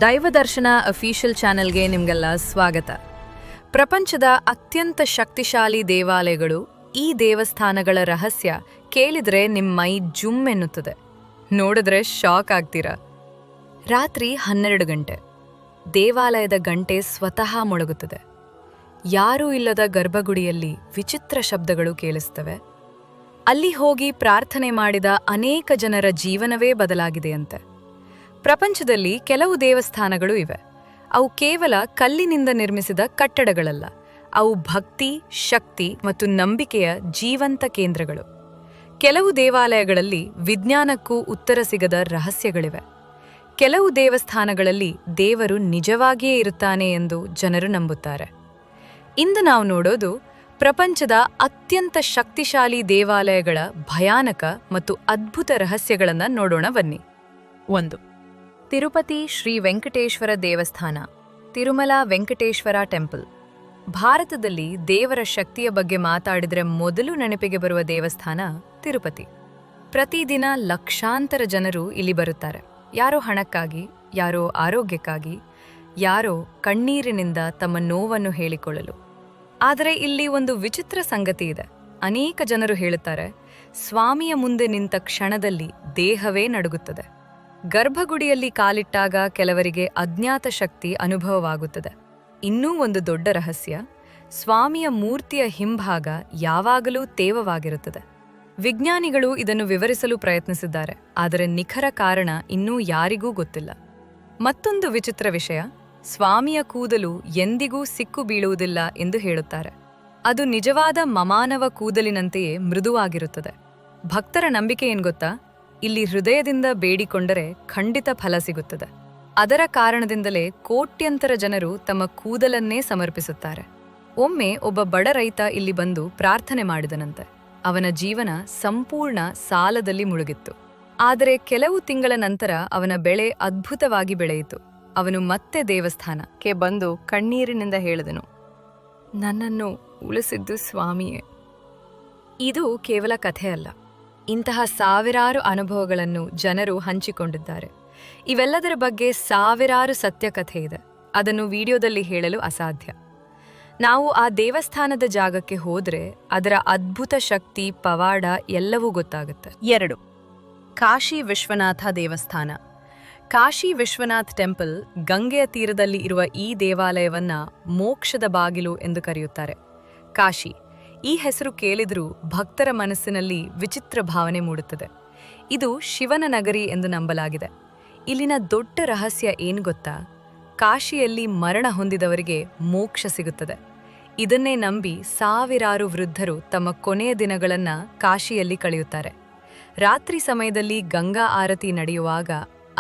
ದೈವದರ್ಶನ official ಚಾನೆಲ್ಗೆ ನಿಮಗೆಲ್ಲ ಸ್ವಾಗತ. ಪ್ರಪಂಚದ ಅತ್ಯಂತ ಶಕ್ತಿಶಾಲಿ ದೇವಾಲಯಗಳು, ಈ ದೇವಸ್ಥಾನಗಳ ರಹಸ್ಯ ಕೇಳಿದ್ರೆ ನಿಮ್ಮ ಮೈ ಜುಮ್ ಎನ್ನುತ್ತದೆ. ನೋಡಿದ್ರೆ ಶಾಕ್ ಆಗ್ತೀರಾ. ರಾತ್ರಿ 12 ಗಂಟೆ, ದೇವಾಲಯದ ಗಂಟೆ ಸ್ವತಃ ಮೊಳಗುತ್ತದೆ. ಯಾರೂ ಇಲ್ಲದ ಗರ್ಭಗುಡಿಯಲ್ಲಿ ವಿಚಿತ್ರ ಶಬ್ದಗಳು ಕೇಳಿಸ್ತವೆ. ಅಲ್ಲಿ ಹೋಗಿ ಪ್ರಾರ್ಥನೆ ಮಾಡಿದ ಅನೇಕ ಜನರ ಜೀವನವೇ ಬದಲಾಗಿದೆಯಂತೆ. ಪ್ರಪಂಚದಲ್ಲಿ ಕೆಲವು ದೇವಸ್ಥಾನಗಳು ಇವೆ. ಅವು ಕೇವಲ ಕಲ್ಲಿನಿಂದ ನಿರ್ಮಿಸಿದ ಕಟ್ಟಡಗಳಲ್ಲ, ಅವು ಭಕ್ತಿ, ಶಕ್ತಿ ಮತ್ತು ನಂಬಿಕೆಯ ಜೀವಂತ ಕೇಂದ್ರಗಳು. ಕೆಲವು ದೇವಾಲಯಗಳಲ್ಲಿ ವಿಜ್ಞಾನಕ್ಕೂ ಉತ್ತರ ಸಿಗದ ರಹಸ್ಯಗಳಿವೆ. ಕೆಲವು ದೇವಸ್ಥಾನಗಳಲ್ಲಿ ದೇವರು ನಿಜವಾಗಿಯೇ ಇರುತ್ತಾನೆ ಎಂದು ಜನರು ನಂಬುತ್ತಾರೆ. ಇಂದು ನಾವು ನೋಡೋದು ಪ್ರಪಂಚದ ಅತ್ಯಂತ ಶಕ್ತಿಶಾಲಿ ದೇವಾಲಯಗಳ ಭಯಾನಕ ಮತ್ತು ಅದ್ಭುತ ರಹಸ್ಯಗಳನ್ನು ನೋಡೋಣ ಬನ್ನಿ. 1. ತಿರುಪತಿ ಶ್ರೀ ವೆಂಕಟೇಶ್ವರ ದೇವಸ್ಥಾನ, ತಿರುಮಲ ವೆಂಕಟೇಶ್ವರ ಟೆಂಪಲ್. ಭಾರತದಲ್ಲಿ ದೇವರ ಶಕ್ತಿಯ ಬಗ್ಗೆ ಮಾತಾಡಿದರೆ ಮೊದಲು ನೆನಪಿಗೆ ಬರುವ ದೇವಸ್ಥಾನ ತಿರುಪತಿ. ಪ್ರತಿದಿನ ಲಕ್ಷಾಂತರ ಜನರು ಇಲ್ಲಿ ಬರುತ್ತಾರೆ. ಯಾರೋ ಹಣಕ್ಕಾಗಿ, ಯಾರೋ ಆರೋಗ್ಯಕ್ಕಾಗಿ, ಯಾರೋ ಕಣ್ಣೀರಿನಿಂದ ತಮ್ಮ ನೋವನ್ನು ಹೇಳಿಕೊಳ್ಳಲು. ಆದರೆ ಇಲ್ಲಿ ಒಂದು ವಿಚಿತ್ರ ಸಂಗತಿ ಇದೆ. ಅನೇಕ ಜನರು ಹೇಳುತ್ತಾರೆ, ಸ್ವಾಮಿಯ ಮುಂದೆ ನಿಂತ ಕ್ಷಣದಲ್ಲಿ ದೇಹವೇ ನಡುಗುತ್ತದೆ. ಗರ್ಭಗುಡಿಯಲ್ಲಿ ಕಾಲಿಟ್ಟಾಗ ಕೆಲವರಿಗೆ ಅಜ್ಞಾತ ಶಕ್ತಿ ಅನುಭವವಾಗುತ್ತದೆ. ಇನ್ನೂ ಒಂದು ದೊಡ್ಡ ರಹಸ್ಯ, ಸ್ವಾಮಿಯ ಮೂರ್ತಿಯ ಹಿಂಭಾಗ ಯಾವಾಗಲೂ ತೇವವಾಗಿರುತ್ತದೆ. ವಿಜ್ಞಾನಿಗಳು ಇದನ್ನು ವಿವರಿಸಲು ಪ್ರಯತ್ನಿಸಿದ್ದಾರೆ, ಆದರೆ ನಿಖರ ಕಾರಣ ಇನ್ನೂ ಯಾರಿಗೂ ಗೊತ್ತಿಲ್ಲ. ಮತ್ತೊಂದು ವಿಚಿತ್ರ ವಿಷಯ, ಸ್ವಾಮಿಯ ಕೂದಲು ಎಂದಿಗೂ ಸಿಕ್ಕು ಬೀಳುವುದಿಲ್ಲ ಎಂದು ಹೇಳುತ್ತಾರೆ. ಅದು ನಿಜವಾದ ಮಮಾನವ ಕೂದಲಿನಂತೆಯೇ ಮೃದುವಾಗಿರುತ್ತದೆ. ಭಕ್ತರ ನಂಬಿಕೆ ಏನ್ ಗೊತ್ತಾ? ಇಲ್ಲಿ ಹೃದಯದಿಂದ ಬೇಡಿಕೊಂಡರೆ ಖಂಡಿತ ಫಲ ಸಿಗುತ್ತದೆ. ಅದರ ಕಾರಣದಿಂದಲೇ ಕೋಟ್ಯಂತರ ಜನರು ತಮ್ಮ ಕೂದಲನ್ನೇ ಸಮರ್ಪಿಸುತ್ತಾರೆ. ಒಮ್ಮೆ ಒಬ್ಬ ಬಡ ರೈತ ಇಲ್ಲಿ ಬಂದು ಪ್ರಾರ್ಥನೆ ಮಾಡಿದನಂತೆ. ಅವನ ಜೀವನ ಸಂಪೂರ್ಣ ಸಾಲದಲ್ಲಿ ಮುಳುಗಿತ್ತು. ಆದರೆ ಕೆಲವು ತಿಂಗಳ ನಂತರ ಅವನ ಬೆಳೆ ಅದ್ಭುತವಾಗಿ ಬೆಳೆಯಿತು. ಅವನು ಮತ್ತೆ ದೇವಸ್ಥಾನಕ್ಕೆ ಬಂದು ಕಣ್ಣೀರಿನಿಂದ ಹೇಳಿದನು, ನನ್ನನ್ನು ಉಳಿಸಿದ್ದು ಸ್ವಾಮಿಯೇ. ಇದು ಕೇವಲ ಕಥೆ ಅಲ್ಲ. ಇಂತಹ ಸಾವಿರಾರು ಅನುಭವಗಳನ್ನು ಜನರು ಹಂಚಿಕೊಂಡಿದ್ದಾರೆ. ಇವೆಲ್ಲದರ ಬಗ್ಗೆ ಸಾವಿರಾರು ಸತ್ಯಕಥೆ ಇದೆ. ಅದನ್ನು ವಿಡಿಯೋದಲ್ಲಿ ಹೇಳಲು ಅಸಾಧ್ಯ. ನಾವು ಆ ದೇವಸ್ಥಾನದ ಜಾಗಕ್ಕೆ ಹೋದರೆ ಅದರ ಅದ್ಭುತ ಶಕ್ತಿ, ಪವಾಡ ಎಲ್ಲವೂ ಗೊತ್ತಾಗುತ್ತೆ. 2. ಕಾಶಿ ವಿಶ್ವನಾಥ ದೇವಸ್ಥಾನ. ಕಾಶಿ ವಿಶ್ವನಾಥ್ ಟೆಂಪಲ್, ಗಂಗೆಯ ತೀರದಲ್ಲಿ ಇರುವ ಈ ದೇವಾಲಯವನ್ನ ಮೋಕ್ಷದ ಬಾಗಿಲು ಎಂದು ಕರೆಯುತ್ತಾರೆ. ಕಾಶಿ ಈ ಹೆಸರು ಕೇಳಿದರೂ ಭಕ್ತರ ಮನಸ್ಸಿನಲ್ಲಿ ವಿಚಿತ್ರ ಭಾವನೆ ಮೂಡುತ್ತದೆ. ಇದು ಶಿವನ ನಗರಿ ಎಂದು ನಂಬಲಾಗಿದೆ. ಇಲ್ಲಿನ ದೊಡ್ಡ ರಹಸ್ಯ ಏನು ಗೊತ್ತಾ? ಕಾಶಿಯಲ್ಲಿ ಮರಣ ಹೊಂದಿದವರಿಗೆ ಮೋಕ್ಷ ಸಿಗುತ್ತದೆ. ಇದನ್ನೇ ನಂಬಿ ಸಾವಿರಾರು ವೃದ್ಧರು ತಮ್ಮ ಕೊನೆಯ ದಿನಗಳನ್ನು ಕಾಶಿಯಲ್ಲಿ ಕಳೆಯುತ್ತಾರೆ. ರಾತ್ರಿ ಸಮಯದಲ್ಲಿ ಗಂಗಾ ಆರತಿ ನಡೆಯುವಾಗ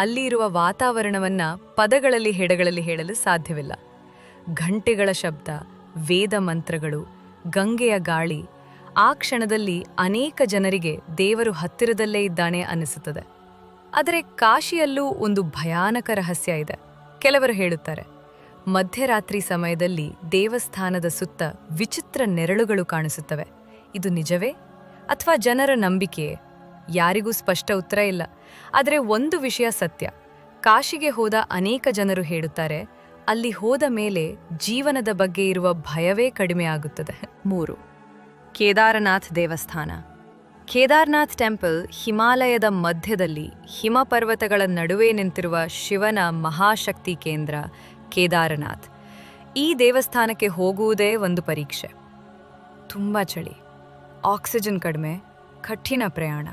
ಅಲ್ಲಿ ಇರುವ ವಾತಾವರಣವನ್ನ ಪದಗಳಲ್ಲಿ, ಹೆಡೆಗಳಲ್ಲಿ ಹೇಳಲು ಸಾಧ್ಯವಿಲ್ಲ. ಘಂಟೆಗಳ ಶಬ್ದ, ವೇದ ಮಂತ್ರಗಳು, ಗಂಗೆಯ ಗಾಳಿ. ಆ ಕ್ಷಣದಲ್ಲಿ ಅನೇಕ ಜನರಿಗೆ ದೇವರು ಹತ್ತಿರದಲ್ಲೇ ಇದ್ದಾನೆ ಅನಿಸುತ್ತದೆ. ಆದರೆ ಕಾಶಿಯಲ್ಲೂ ಒಂದು ಭಯಾನಕ ರಹಸ್ಯ ಇದೆ. ಕೆಲವರು ಹೇಳುತ್ತಾರೆ, ಮಧ್ಯರಾತ್ರಿ ಸಮಯದಲ್ಲಿ ದೇವಸ್ಥಾನದ ಸುತ್ತ ವಿಚಿತ್ರ ನೆರಳುಗಳು ಕಾಣಿಸುತ್ತವೆ. ಇದು ನಿಜವೇ ಅಥವಾ ಜನರ ನಂಬಿಕೆಯೇ? ಯಾರಿಗೂ ಸ್ಪಷ್ಟ ಉತ್ತರ ಇಲ್ಲ. ಆದರೆ ಒಂದು ವಿಷಯ ಸತ್ಯ, ಕಾಶಿಗೆ ಹೋದ ಅನೇಕ ಜನರು ಹೇಳುತ್ತಾರೆ, ಅಲ್ಲಿ ಹೋದ ಮೇಲೆ ಜೀವನದ ಬಗ್ಗೆ ಇರುವ ಭಯವೇ ಕಡಿಮೆ ಆಗುತ್ತದೆ. 3. ಕೇದಾರನಾಥ್ ದೇವಸ್ಥಾನ. ಕೇದಾರನಾಥ್ ಟೆಂಪಲ್ ಹಿಮಾಲಯದ ಮಧ್ಯದಲ್ಲಿ ಹಿಮಪರ್ವತಗಳ ನಡುವೆ ನಿಂತಿರುವ ಶಿವನ ಮಹಾಶಕ್ತಿ ಕೇಂದ್ರ ಕೇದಾರನಾಥ್. ಈ ದೇವಸ್ಥಾನಕ್ಕೆ ಹೋಗುವುದೇ ಒಂದು ಪರೀಕ್ಷೆ. ತುಂಬ ಚಳಿ, ಆಕ್ಸಿಜನ್ ಕಡಿಮೆ, ಕಠಿಣ ಪ್ರಯಾಣ.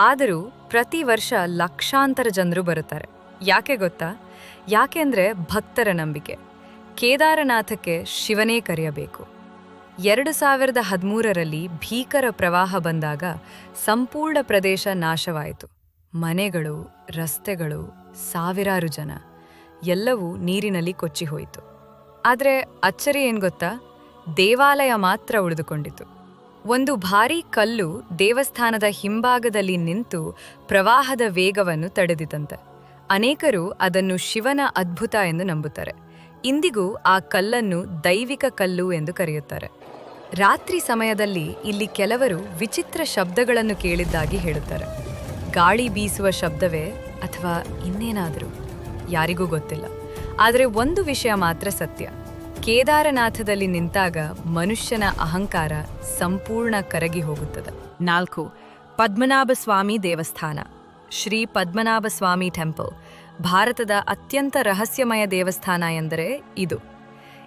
ಆದರೂ ಪ್ರತಿ ವರ್ಷ ಲಕ್ಷಾಂತರ ಜನರು ಬರುತ್ತಾರೆ. ಯಾಕೆ ಗೊತ್ತಾ? ಯಾಕೆಂದ್ರೆ ಭಕ್ತರ ನಂಬಿಕೆ. ಕೇದಾರನಾಥಕ್ಕೆ ಶಿವನೇ ಕರೆಯಬೇಕು. 2013ರಲ್ಲಿ ಭೀಕರ ಪ್ರವಾಹ ಬಂದಾಗ ಸಂಪೂರ್ಣ ಪ್ರದೇಶ ನಾಶವಾಯಿತು. ಮನೆಗಳು, ರಸ್ತೆಗಳು, ಸಾವಿರಾರು ಜನ ಎಲ್ಲವೂ ನೀರಿನಲ್ಲಿ ಕೊಚ್ಚಿಹೋಯಿತು. ಆದರೆ ಅಚ್ಚರಿ ಏನ್ ಗೊತ್ತಾ? ದೇವಾಲಯ ಮಾತ್ರ ಉಳಿದುಕೊಂಡಿತು. ಒಂದು ಭಾರೀ ಕಲ್ಲು ದೇವಸ್ಥಾನದ ಹಿಂಭಾಗದಲ್ಲಿ ನಿಂತು ಪ್ರವಾಹದ ವೇಗವನ್ನು ತಡೆದಿತಂತೆ. ಅನೇಕರು ಅದನ್ನು ಶಿವನ ಅದ್ಭುತ ಎಂದು ನಂಬುತ್ತಾರೆ. ಇಂದಿಗೂ ಆ ಕಲ್ಲನ್ನು ದೈವಿಕ ಕಲ್ಲು ಎಂದು ಕರೆಯುತ್ತಾರೆ. ರಾತ್ರಿ ಸಮಯದಲ್ಲಿ ಇಲ್ಲಿ ಕೆಲವರು ವಿಚಿತ್ರ ಶಬ್ದಗಳನ್ನು ಕೇಳಿದ್ದಾಗಿ ಹೇಳುತ್ತಾರೆ. ಗಾಳಿ ಬೀಸುವ ಶಬ್ದವೇ ಅಥವಾ ಇನ್ನೇನಾದರೂ? ಯಾರಿಗೂ ಗೊತ್ತಿಲ್ಲ. ಆದರೆ ಒಂದು ವಿಷಯ ಮಾತ್ರ ಸತ್ಯ: ಕೇದಾರನಾಥದಲ್ಲಿ ನಿಂತಾಗ ಮನುಷ್ಯನ ಅಹಂಕಾರ ಸಂಪೂರ್ಣ ಕರಗಿ ಹೋಗುತ್ತದೆ. 4. ಪದ್ಮನಾಭ ಸ್ವಾಮಿ ದೇವಸ್ಥಾನ. ಶ್ರೀ ಪದ್ಮನಾಭ ಸ್ವಾಮಿ ಟೆಂಪಲ್ ಭಾರತದ ಅತ್ಯಂತ ರಹಸ್ಯಮಯ ದೇವಸ್ಥಾನ ಎಂದರೆ ಇದು.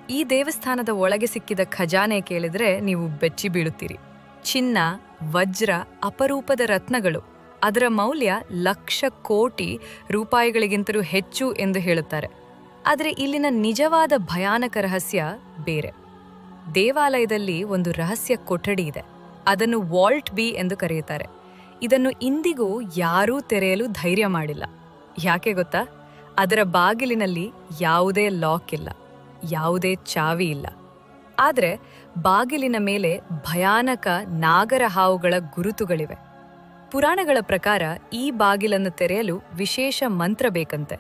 ಈ ದೇವಸ್ಥಾನದ ಒಳಗೆ ಸಿಕ್ಕಿದ ಖಜಾನೆ ಕೇಳಿದ್ರೆ ನೀವು ಬೆಚ್ಚಿ ಬೀಳುತ್ತೀರಿ. ಚಿನ್ನ, ವಜ್ರ, ಅಪರೂಪದ ರತ್ನಗಳು. ಅದರ ಮೌಲ್ಯ ಲಕ್ಷ ಕೋಟಿ ರೂಪಾಯಿಗಳಿಗಿಂತಲೂ ಹೆಚ್ಚು ಎಂದು ಹೇಳುತ್ತಾರೆ. ಆದರೆ ಇಲ್ಲಿನ ನಿಜವಾದ ಭಯಾನಕ ರಹಸ್ಯ ಬೇರೆ. ದೇವಾಲಯದಲ್ಲಿ ಒಂದು ರಹಸ್ಯ ಕೊಠಡಿ ಇದೆ. ಅದನ್ನು ವಾಲ್ಟ್ ಬಿ ಎಂದು ಕರೆಯುತ್ತಾರೆ. ಇದನ್ನು ಇಂದಿಗೂ ಯಾರೂ ತೆರೆಯಲು ಧೈರ್ಯ ಮಾಡಿಲ್ಲ. ಯಾಕೆ ಗೊತ್ತಾ? ಅದರ ಬಾಗಿಲಿನಲ್ಲಿ ಯಾವುದೇ ಲಾಕ್ ಇಲ್ಲ, ಯಾವುದೇ ಚಾವಿ ಇಲ್ಲ. ಆದರೆ ಬಾಗಿಲಿನ ಮೇಲೆ ಭಯಾನಕ ನಾಗರ ಹಾವುಗಳ ಗುರುತುಗಳಿವೆ. ಪುರಾಣಗಳ ಪ್ರಕಾರ ಈ ಬಾಗಿಲನ್ನು ತೆರೆಯಲು ವಿಶೇಷ ಮಂತ್ರ ಬೇಕಂತೆ.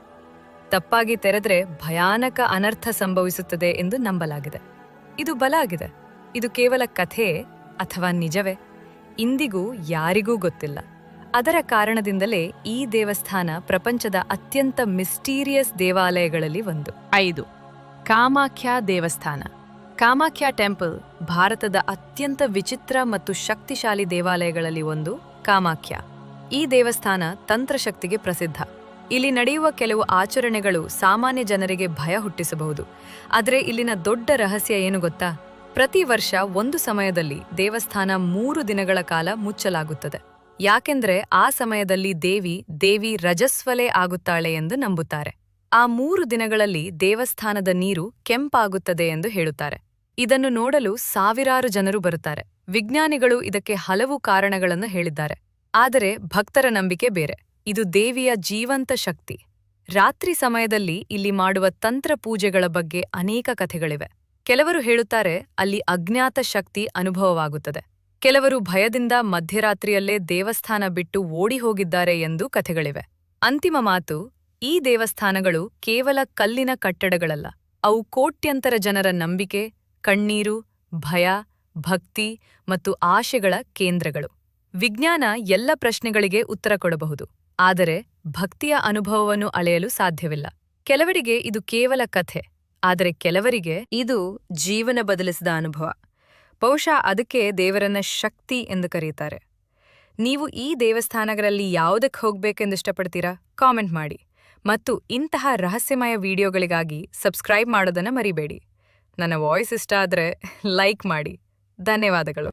ತಪ್ಪಾಗಿ ತೆರೆದ್ರೆ ಭಯಾನಕ ಅನರ್ಥ ಸಂಭವಿಸುತ್ತದೆ ಎಂದು ನಂಬಲಾಗಿದೆ. ಇದು ಬಲ ಆಗಿದೆ. ಇದು ಕೇವಲ ಕಥೆಯೇ ಅಥವಾ ನಿಜವೇ? ಇಂದಿಗೂ ಯಾರಿಗೂ ಗೊತ್ತಿಲ್ಲ. ಅದರ ಕಾರಣದಿಂದಲೇ ಈ ದೇವಸ್ಥಾನ ಪ್ರಪಂಚದ ಅತ್ಯಂತ ಮಿಸ್ಟೀರಿಯಸ್ ದೇವಾಲಯಗಳಲ್ಲಿ ಒಂದು. 5. ಕಾಮಾಖ್ಯ ದೇವಸ್ಥಾನ. ಕಾಮಾಖ್ಯ ಟೆಂಪಲ್ ಭಾರತದ ಅತ್ಯಂತ ವಿಚಿತ್ರ ಮತ್ತು ಶಕ್ತಿಶಾಲಿ ದೇವಾಲಯಗಳಲ್ಲಿ ಒಂದು. ಕಾಮಾಖ್ಯ ಈ ದೇವಸ್ಥಾನ ತಂತ್ರಶಕ್ತಿಗೆ ಪ್ರಸಿದ್ಧ. ಇಲ್ಲಿ ನಡೆಯುವ ಕೆಲವು ಆಚರಣೆಗಳು ಸಾಮಾನ್ಯ ಜನರಿಗೆ ಭಯ ಹುಟ್ಟಿಸಬಹುದು. ಆದರೆ ಇಲ್ಲಿನ ದೊಡ್ಡ ರಹಸ್ಯ ಏನು ಗೊತ್ತಾ? ಪ್ರತಿ ವರ್ಷ ಒಂದು ಸಮಯದಲ್ಲಿ ದೇವಸ್ಥಾನ 3 ದಿನಗಳ ಕಾಲ ಮುಚ್ಚಲಾಗುತ್ತದೆ. ಯಾಕೆಂದ್ರೆ ಆ ಸಮಯದಲ್ಲಿ ದೇವಿ ರಜಸ್ವಲೆ ಆಗುತ್ತಾಳೆ ಎಂದು ನಂಬುತ್ತಾರೆ. ಆ 3 ದಿನಗಳಲ್ಲಿ ದೇವಸ್ಥಾನದ ನೀರು ಕೆಂಪಾಗುತ್ತದೆ ಎಂದು ಹೇಳುತ್ತಾರೆ. ಇದನ್ನು ನೋಡಲು ಸಾವಿರಾರು ಜನರು ಬರುತ್ತಾರೆ. ವಿಜ್ಞಾನಿಗಳು ಇದಕ್ಕೆ ಹಲವು ಕಾರಣಗಳನ್ನು ಹೇಳಿದ್ದಾರೆ. ಆದರೆ ಭಕ್ತರ ನಂಬಿಕೆ ಬೇರೆ. ಇದು ದೇವಿಯ ಜೀವಂತ ಶಕ್ತಿ. ರಾತ್ರಿ ಸಮಯದಲ್ಲಿ ಇಲ್ಲಿ ಮಾಡುವ ತಂತ್ರ ಪೂಜೆಗಳ ಬಗ್ಗೆ ಅನೇಕ ಕಥೆಗಳಿವೆ. ಕೆಲವರು ಹೇಳುತ್ತಾರೆ ಅಲ್ಲಿ ಅಜ್ಞಾತ ಶಕ್ತಿ ಅನುಭವವಾಗುತ್ತದೆ. ಕೆಲವರು ಭಯದಿಂದ ಮಧ್ಯರಾತ್ರಿಯಲ್ಲೇ ದೇವಸ್ಥಾನ ಬಿಟ್ಟು ಓಡಿ ಹೋಗಿದ್ದಾರೆ ಎಂದು ಕಥೆಗಳಿವೆ. ಅಂತಿಮ ಮಾತು: ಈ ದೇವಸ್ಥಾನಗಳು ಕೇವಲ ಕಲ್ಲಿನ ಕಟ್ಟಡಗಳಲ್ಲ. ಅವು ಕೋಟ್ಯಂತರ ಜನರ ನಂಬಿಕೆ, ಕಣ್ಣೀರು, ಭಯ, ಭಕ್ತಿ ಮತ್ತು ಆಶೆಗಳ ಕೇಂದ್ರಗಳು. ವಿಜ್ಞಾನ ಎಲ್ಲ ಪ್ರಶ್ನೆಗಳಿಗೆ ಉತ್ತರ ಕೊಡಬಹುದು, ಆದರೆ ಭಕ್ತಿಯ ಅನುಭವವನ್ನು ಅಳೆಯಲು ಸಾಧ್ಯವಿಲ್ಲ. ಕೆಲವರಿಗೆ ಇದು ಕೇವಲ ಕಥೆ, ಆದರೆ ಕೆಲವರಿಗೆ ಇದು ಜೀವನ ಬದಲಿಸಿದ ಅನುಭವ. ಬಹುಶಃ ಅದಕ್ಕೆ ದೇವರನ್ನ ಶಕ್ತಿ ಎಂದು ಕರೆಯುತ್ತಾರೆ. ನೀವು ಈ ದೇವಸ್ಥಾನಗಳಲ್ಲಿ ಯಾವುದಕ್ಕೆ ಹೋಗ್ಬೇಕೆಂದು ಇಷ್ಟಪಡ್ತೀರಾ? ಕಾಮೆಂಟ್ ಮಾಡಿ. ಮತ್ತು ಇಂತಹ ರಹಸ್ಯಮಯ ವಿಡಿಯೋಗಳಿಗಾಗಿ ಸಬ್ಸ್ಕ್ರೈಬ್ ಮಾಡೋದನ್ನು ಮರಿಬೇಡಿ. ನನ್ನ ವಾಯ್ಸ್ ಇಷ್ಟ ಆದರೆ ಲೈಕ್ ಮಾಡಿ. ಧನ್ಯವಾದಗಳು.